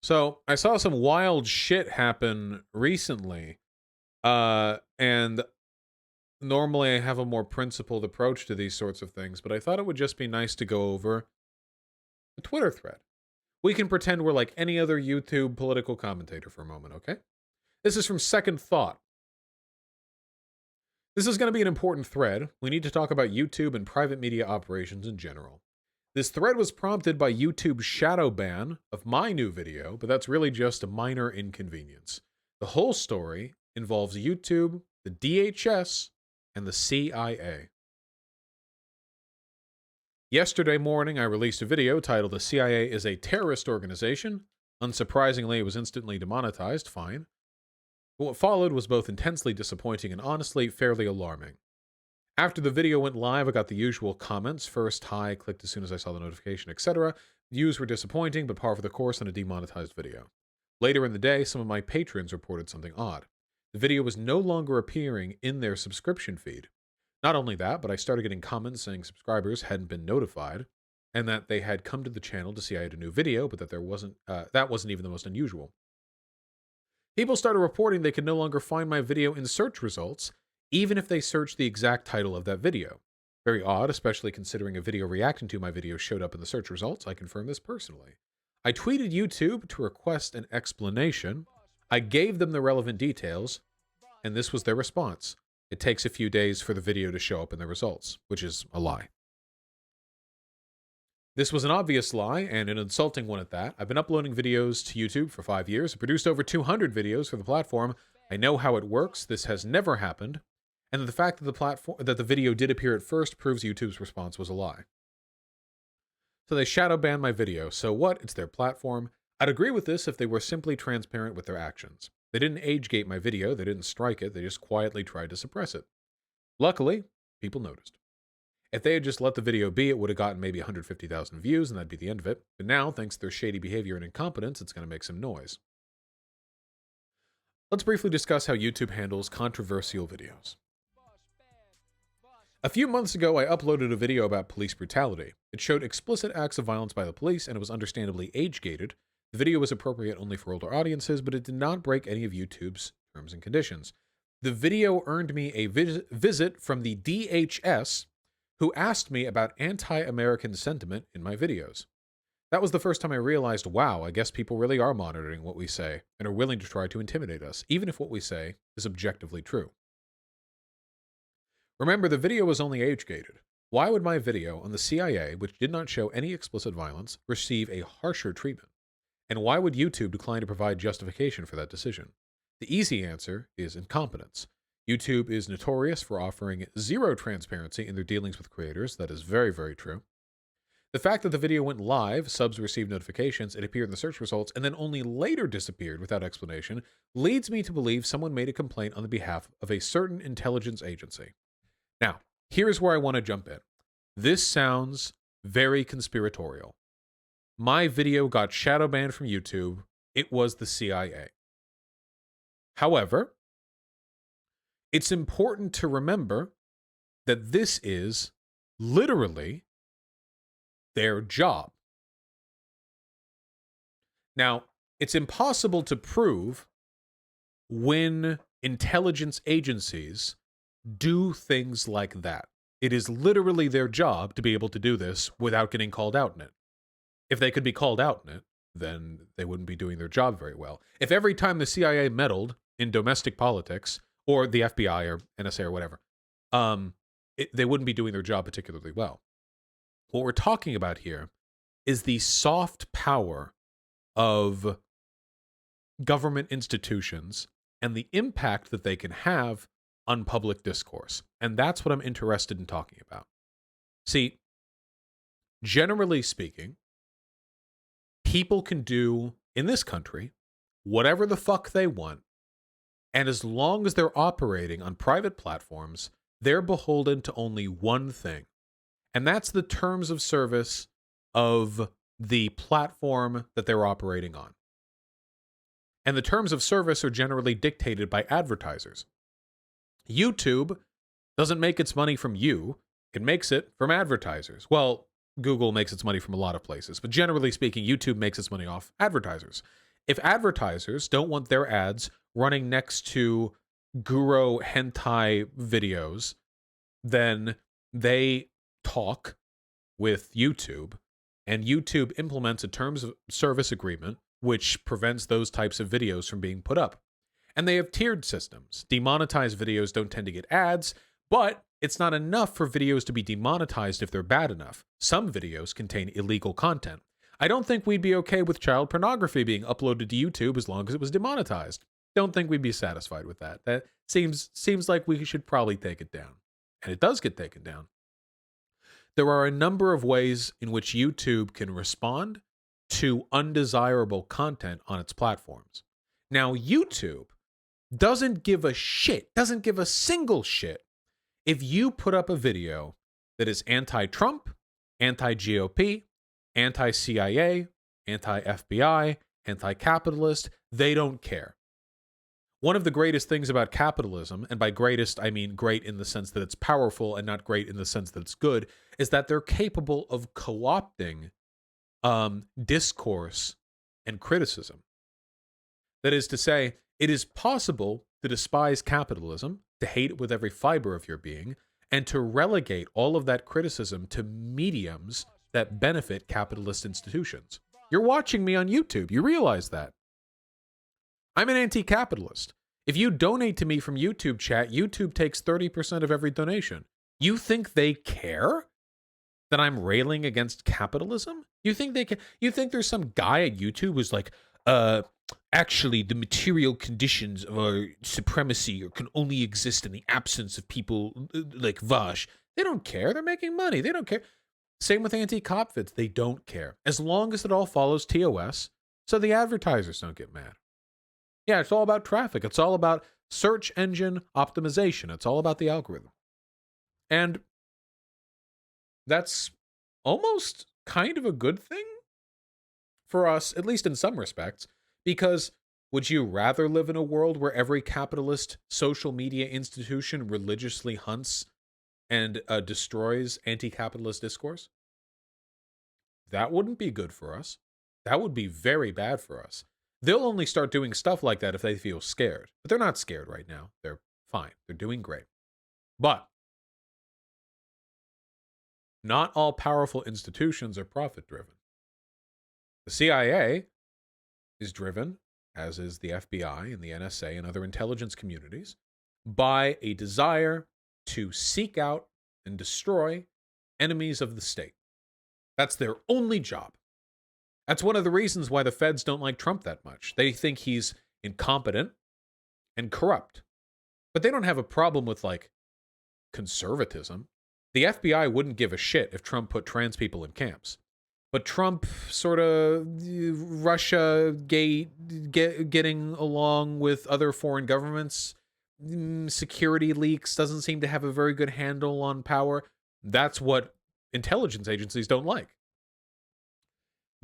So I saw some wild shit happen recently, and normally I have a more principled approach to these sorts of things, but I thought it would just be nice to go over a Twitter thread. We can pretend we're like any other YouTube political commentator for a moment, okay? This is from Second Thought. This is going to be an important thread. We need to talk about YouTube and private media operations in general. This thread was prompted by YouTube's shadow ban of my new video, but that's really just a minor inconvenience. The whole story involves YouTube, the DHS, and the CIA. Yesterday morning, I released a video titled "The CIA is a Terrorist Organization." Unsurprisingly, it was instantly demonetized, fine. But what followed was both intensely disappointing and honestly fairly alarming. After the video went live, I got the usual comments. First, hi, clicked as soon as I saw the notification, etc. Views were disappointing, but par for the course on a demonetized video. Later in the day, some of my patrons reported something odd. The video was no longer appearing in their subscription feed. Not only that, but I started getting comments saying subscribers hadn't been notified, and that they had come to the channel to see I had a new video, but that that wasn't even the most unusual. People started reporting they could no longer find my video in search results, even if they searched the exact title of that video. Very odd, especially considering a video reacting to my video showed up in the search results. I confirmed this personally. I tweeted YouTube to request an explanation. I gave them the relevant details, and this was their response. It takes a few days for the video to show up in the results, which is a lie. This was an obvious lie, and an insulting one at that. I've been uploading videos to YouTube for 5 years. I produced over 200 videos for the platform. I know how it works. This has never happened. And the fact that the video did appear at first proves YouTube's response was a lie. So they shadow banned my video. So what? It's their platform. I'd agree with this if they were simply transparent with their actions. They didn't age-gate my video. They didn't strike it. They just quietly tried to suppress it. Luckily, people noticed. If they had just let the video be, it would have gotten maybe 150,000 views, and that'd be the end of it. But now, thanks to their shady behavior and incompetence, it's going to make some noise. Let's briefly discuss how YouTube handles controversial videos. A few months ago, I uploaded a video about police brutality. It showed explicit acts of violence by the police, and it was understandably age-gated. The video was appropriate only for older audiences, but it did not break any of YouTube's terms and conditions. The video earned me a visit from the DHS, who asked me about anti-American sentiment in my videos. That was the first time I realized, wow, I guess people really are monitoring what we say and are willing to try to intimidate us, even if what we say is objectively true. Remember, the video was only age-gated. Why would my video on the CIA, which did not show any explicit violence, receive a harsher treatment? And why would YouTube decline to provide justification for that decision? The easy answer is incompetence. YouTube is notorious for offering zero transparency in their dealings with creators. That is very, very true. The fact that the video went live, subs received notifications, it appeared in the search results, and then only later disappeared without explanation, leads me to believe someone made a complaint on the behalf of a certain intelligence agency. Now, here's where I want to jump in. This sounds very conspiratorial. My video got shadow banned from YouTube. It was the CIA. However, it's important to remember that this is literally their job. Now, it's impossible to prove when intelligence agencies do things like that. It is literally their job to be able to do this without getting called out in it. If they could be called out in it, then they wouldn't be doing their job very well. If every time the CIA meddled in domestic politics, or the FBI or NSA or whatever, they wouldn't be doing their job particularly well. What we're talking about here is the soft power of government institutions and the impact that they can have on public discourse. And that's what I'm interested in talking about. See, generally speaking, people can do, in this country, whatever the fuck they want. And as long as they're operating on private platforms, they're beholden to only one thing. And that's the terms of service of the platform that they're operating on. And the terms of service are generally dictated by advertisers. YouTube doesn't make its money from you. It makes it from advertisers. Well, Google makes its money from a lot of places, but generally speaking, YouTube makes its money off advertisers. If advertisers don't want their ads running next to Guro hentai videos, then they talk with YouTube, and YouTube implements a terms of service agreement which prevents those types of videos from being put up. And they have tiered systems. Demonetized videos don't tend to get ads, but it's not enough for videos to be demonetized if they're bad enough. Some videos contain illegal content. I don't think we'd be okay with child pornography being uploaded to YouTube as long as it was demonetized. Don't think we'd be satisfied with that. That seems like we should probably take it down. And it does get taken down. There are a number of ways in which YouTube can respond to undesirable content on its platforms. Now, YouTube doesn't give a shit, doesn't give a single shit if you put up a video that is anti-Trump, anti-GOP, anti-CIA, anti-FBI, anti-capitalist. They don't care. One of the greatest things about capitalism, and by greatest I mean great in the sense that it's powerful and not great in the sense that it's good, is that they're capable of co-opting discourse and criticism. That is to say, it is possible to despise capitalism, to hate it with every fiber of your being, and to relegate all of that criticism to mediums that benefit capitalist institutions. You're watching me on YouTube. You realize that. I'm an anti-capitalist. If you donate to me from YouTube chat, YouTube takes 30% of every donation. You think they care that I'm railing against capitalism? You think they can? You think there's some guy at YouTube who's like, actually, the material conditions of our supremacy can only exist in the absence of people like Vash. They don't care. They're making money. They don't care. Same with anti-cop vids. They don't care. As long as it all follows TOS, so the advertisers don't get mad. Yeah, it's all about traffic. It's all about search engine optimization. It's all about the algorithm. And that's almost kind of a good thing for us, at least in some respects, because would you rather live in a world where every capitalist social media institution religiously hunts and destroys anti-capitalist discourse? That wouldn't be good for us. That would be very bad for us. They'll only start doing stuff like that if they feel scared. But they're not scared right now. They're fine. They're doing great. But not all powerful institutions are profit-driven. The CIA is driven, as is the FBI and the NSA and other intelligence communities, by a desire to seek out and destroy enemies of the state. That's their only job. That's one of the reasons why the feds don't like Trump that much. They think he's incompetent and corrupt. But they don't have a problem with, like, conservatism. The FBI wouldn't give a shit if Trump put trans people in camps. But Trump sort of Russia getting along with other foreign governments, security leaks, doesn't seem to have a very good handle on power. That's what intelligence agencies don't like.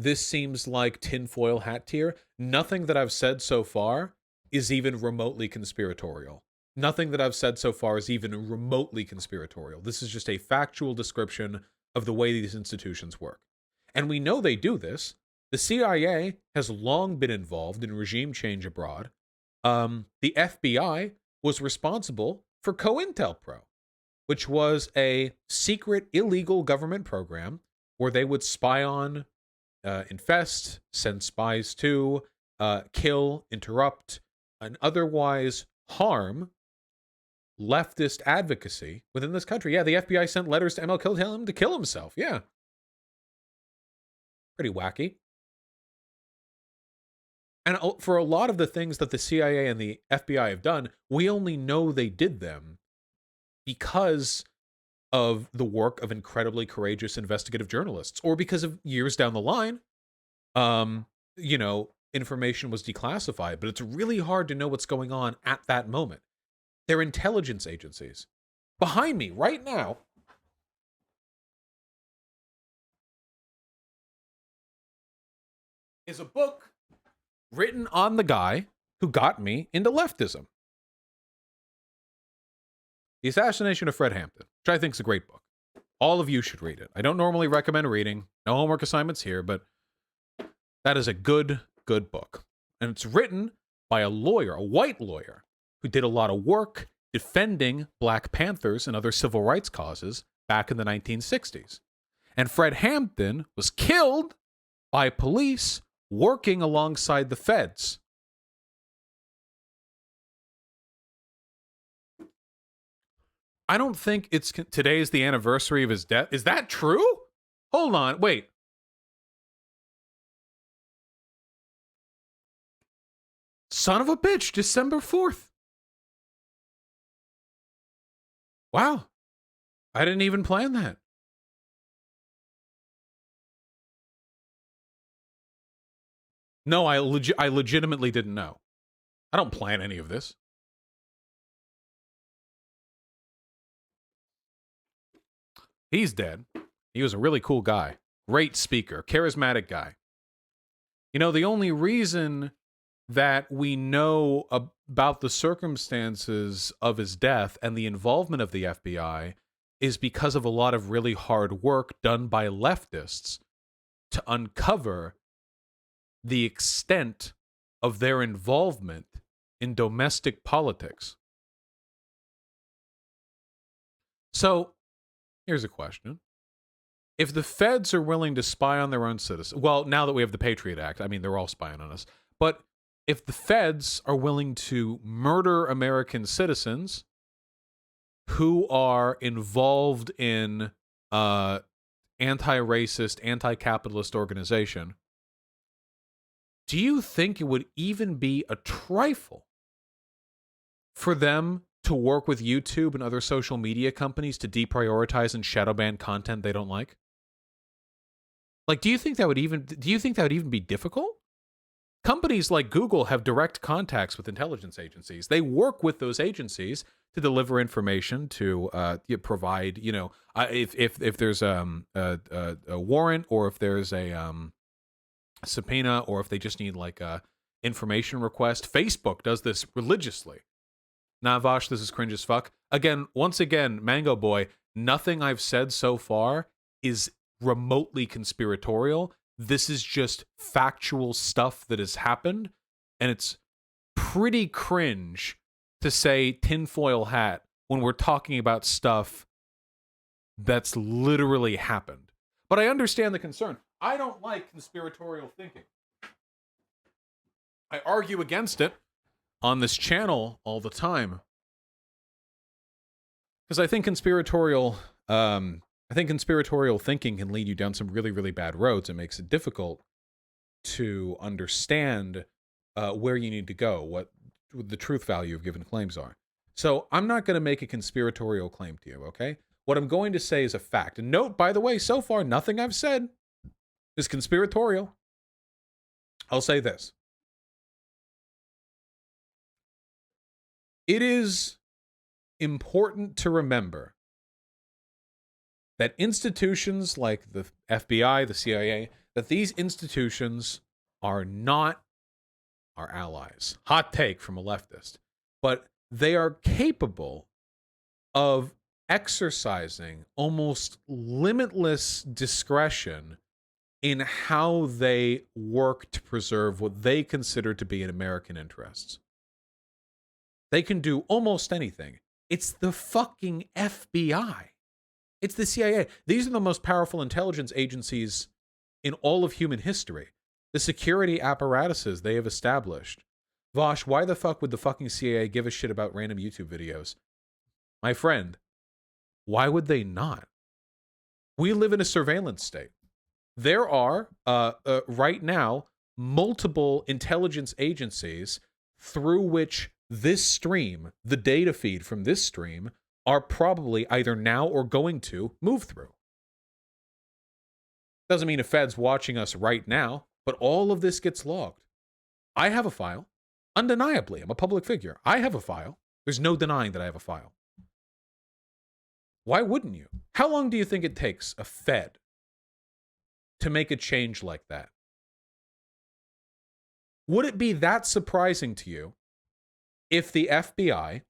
This seems like tinfoil hat tier. Nothing that I've said so far is even remotely conspiratorial. Nothing that I've said so far is even remotely conspiratorial. This is just a factual description of the way these institutions work. And we know they do this. The CIA has long been involved in regime change abroad. The FBI was responsible for COINTELPRO, which was a secret illegal government program where they would spy on, infest, send spies to, kill, interrupt, and otherwise harm leftist advocacy within this country. Yeah, the FBI sent letters to MLK telling him to kill himself. Yeah. Pretty wacky. And for a lot of the things that the CIA and the FBI have done, we only know they did them because of the work of incredibly courageous investigative journalists, or because of years down the line, information was declassified, but it's really hard to know what's going on at that moment. They're intelligence agencies. Behind me right now is a book written on the guy who got me into leftism. The Assassination of Fred Hampton, which I think is a great book. All of you should read it. I don't normally recommend reading. No homework assignments here, but that is a good book. And it's written by a lawyer, a white lawyer, who did a lot of work defending Black Panthers and other civil rights causes back in the 1960s. And Fred Hampton was killed by police working alongside the feds. I don't think today is the anniversary of his death. Is that true? Hold on, wait. Son of a bitch, December 4th. Wow. I didn't even plan that. No, I legitimately didn't know. I don't plan any of this. He's dead. He was a really cool guy. Great speaker. Charismatic guy. You know, the only reason that we know about the circumstances of his death and the involvement of the FBI is because of a lot of really hard work done by leftists to uncover the extent of their involvement in domestic politics. So, here's a question. If the feds are willing to spy on their own citizens, well, now that we have the Patriot Act, I mean, they're all spying on us. But if the feds are willing to murder American citizens who are involved in anti-racist, anti-capitalist organization, do you think it would even be a trifle for them to work with YouTube and other social media companies to deprioritize and shadow ban content they don't like? Like, do you think that would even be difficult? Companies like Google have direct contacts with intelligence agencies. They work with those agencies to deliver information, to provide, if there's a warrant, or if there's a subpoena, or if they just need like a information request. Facebook does this religiously. Nah, Vosh, this is cringe as fuck. Once again, Mango Boy, nothing I've said so far is remotely conspiratorial. This is just factual stuff that has happened, and it's pretty cringe to say tinfoil hat when we're talking about stuff that's literally happened. But I understand the concern. I don't like conspiratorial thinking. I argue against it on this channel all the time, because I think conspiratorial thinking can lead you down some really, really bad roads. It makes it difficult to understand where you need to go, what the truth value of given claims are. So I'm not going to make a conspiratorial claim to you, okay? What I'm going to say is a fact. And note, by the way, so far, nothing I've said is conspiratorial. I'll say this. It is important to remember that institutions like the FBI, the CIA, that these institutions are not our allies. Hot take from a leftist. But they are capable of exercising almost limitless discretion in how they work to preserve what they consider to be in American interests. They can do almost anything. It's the fucking FBI. It's the CIA. These are the most powerful intelligence agencies in all of human history. The security apparatuses they have established. Vosh, why the fuck would the fucking CIA give a shit about random YouTube videos? My friend, why would they not? We live in a surveillance state. There are, right now, multiple intelligence agencies through which this stream, the data feed from this stream, are probably either now or going to move through. Doesn't mean a Fed's watching us right now, but all of this gets logged. I have a file. Undeniably, I'm a public figure. I have a file. There's no denying that I have a file. Why wouldn't you? How long do you think it takes a Fed to make a change like that? Would it be that surprising to you if the FBI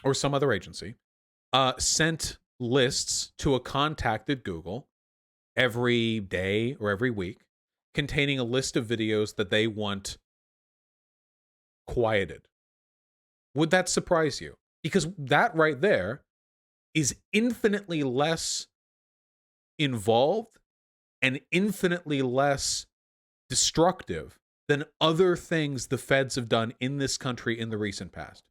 or some other agency sent lists to a contact at Google every day or every week containing a list of videos that they want quieted. Would that surprise you? Because that right there is infinitely less involved and infinitely less destructive than other things the feds have done in this country in the recent past.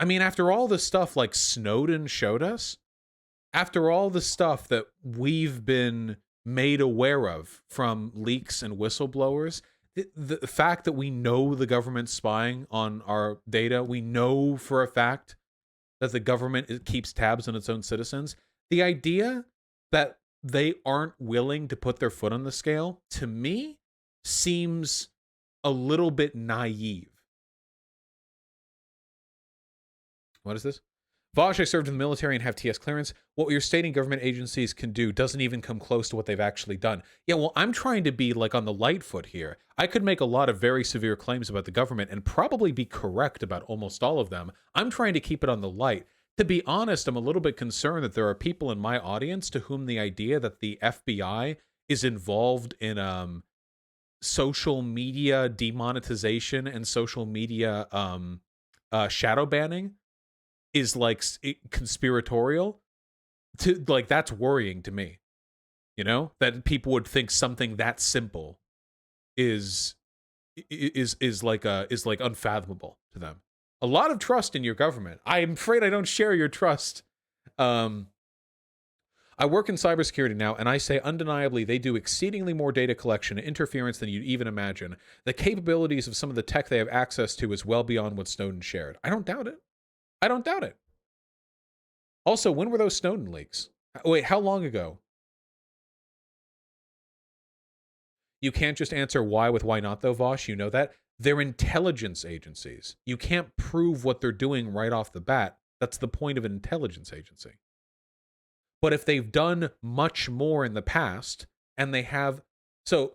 I mean, after all the stuff like Snowden showed us, after all the stuff that we've been made aware of from leaks and whistleblowers, the fact that we know the government's spying on our data, we know for a fact that the government keeps tabs on its own citizens, the idea that they aren't willing to put their foot on the scale, to me, seems a little bit naive. What is this? Vosh, I served in the military and have TS clearance. What you're stating government agencies can do doesn't even come close to what they've actually done. Yeah, well, I'm trying to be like on the light foot here. I could make a lot of very severe claims about the government and probably be correct about almost all of them. I'm trying to keep it on the light. To be honest, I'm a little bit concerned that there are people in my audience to whom the idea that the FBI is involved in social media demonetization and social media shadow banning is like conspiratorial, to like, that's worrying to me, you know, that people would think something that simple is like unfathomable to them. A lot of trust in your government. I'm afraid I don't share your trust. I work in cybersecurity now, and I say undeniably they do exceedingly more data collection and interference than you'd even imagine. The capabilities of some of the tech they have access to is well beyond what Snowden shared. I don't doubt it. I don't doubt it. Also, when were those Snowden leaks? Wait, how long ago? You can't just answer why with why not, though, Vosh. You know that. They're intelligence agencies. You can't prove what they're doing right off the bat. That's the point of an intelligence agency. But if they've done much more in the past, and they have... So,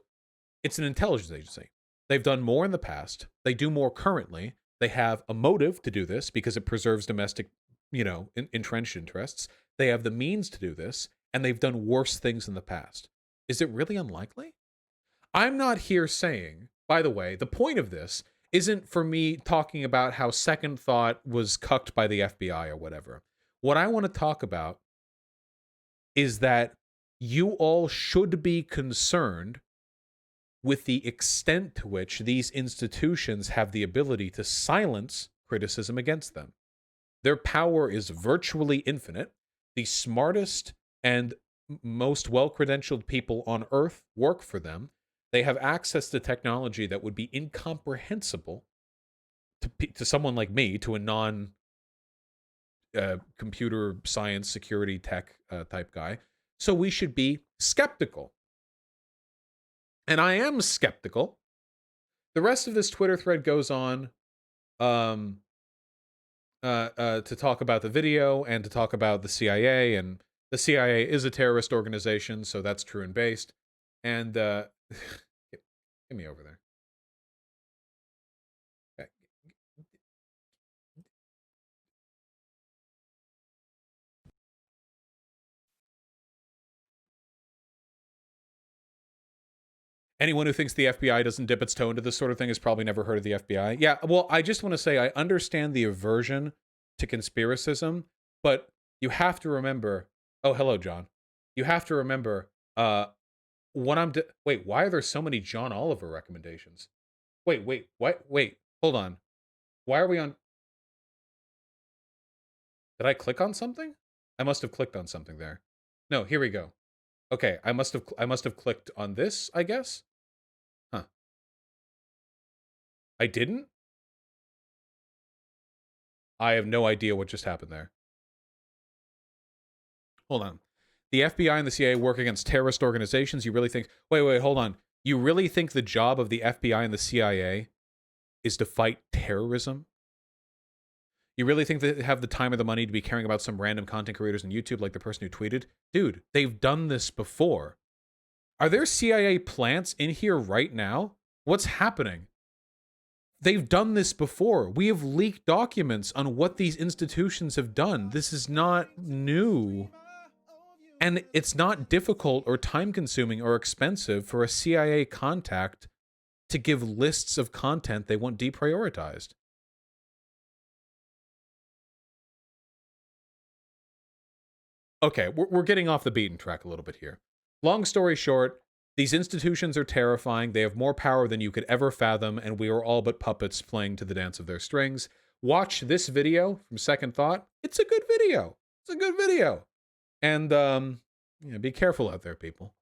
it's an intelligence agency. They've done more in the past. They do more currently. They have a motive to do this because it preserves domestic, entrenched interests. They have the means to do this, and they've done worse things in the past. Is it really unlikely? I'm not here saying, by the way, the point of this isn't for me talking about how Second Thought was cucked by the FBI or whatever. What I want to talk about is that you all should be concerned with the extent to which these institutions have the ability to silence criticism against them. Their power is virtually infinite. The smartest and most well-credentialed people on Earth work for them. They have access to technology that would be incomprehensible to someone like me, to a non-computer science, security, tech type guy. So we should be skeptical. And I am skeptical. The rest of this Twitter thread goes on to talk about the video and to talk about the CIA. And the CIA is a terrorist organization, so that's true and based. And get me over there. Okay. Anyone who thinks the FBI doesn't dip its toe into this sort of thing has probably never heard of the FBI. Yeah, well, I just want to say I understand the aversion to conspiracism, but you have to remember... Oh, hello, John. You have to remember, what wait, why are there so many John Oliver recommendations? Wait, what? Wait, hold on. Why are we on... Did I click on something? I must have clicked on something there. No, here we go. Okay, I must have clicked on this, I guess? Huh. I didn't? I have no idea what just happened there. Hold on. The FBI and the CIA work against terrorist organizations. You really think... Wait, hold on. You really think the job of the FBI and the CIA is to fight terrorism? You really think they have the time or the money to be caring about some random content creators on YouTube like the person who tweeted? Dude, they've done this before. Are there CIA plants in here right now? What's happening? They've done this before. We have leaked documents on what these institutions have done. This is not new. And it's not difficult or time-consuming or expensive for a CIA contact to give lists of content they want deprioritized. Okay, we're getting off the beaten track a little bit here. Long story short, these institutions are terrifying. They have more power than you could ever fathom, and we are all but puppets playing to the dance of their strings. Watch this video from Second Thought. It's a good video. It's a good video. And, yeah, be careful out there, people.